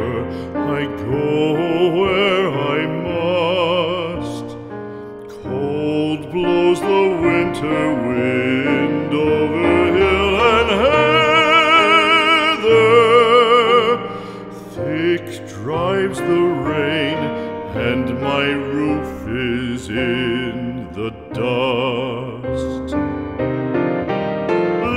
river, I go where I must. Cold blows the winter wind over hill and heather. Thick drives the rain, and my roof is in the dust.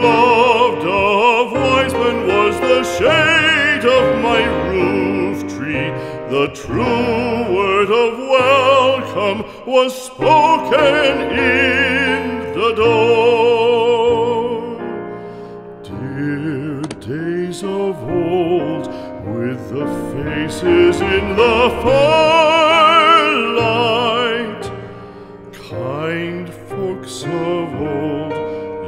Loved of wise men was the shade of my roof tree. The true word of welcome was spoken in the door. Dear days of old, with the faces in the firelight, kind folks of old,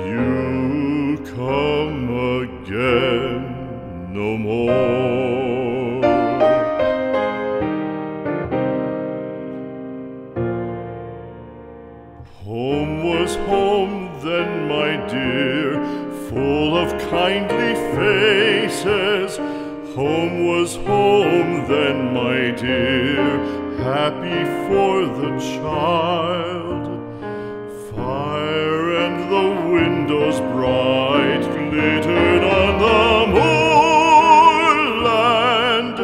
you come again no more. Home was home then, my dear, full of kindly faces. Home was home then, my dear, happy for the child. Fire and the windows bright glittered on the moorland.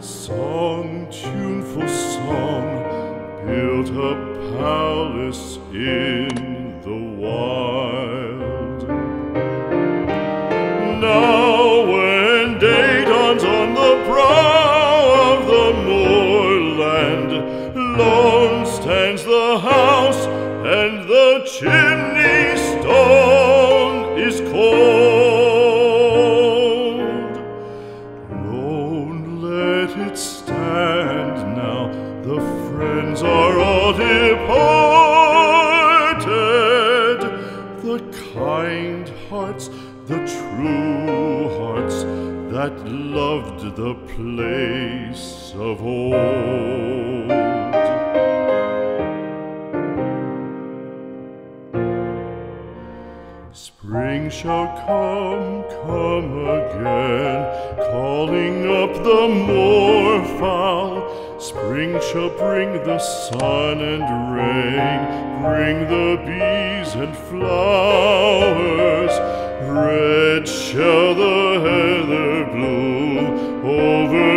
Song, tuneful song, built a palace in the wild. Now when day dawns on the brow of the moorland, lone stands the house, and the chimney stone is cold. Lone, let it stand now, the friends are all departed. The kind hearts, the true hearts, that loved the place of old. Spring shall come, come again, calling up the moorfowl. Spring shall bring the sun and rain, bring the bees and flowers. Red shall the heather bloom over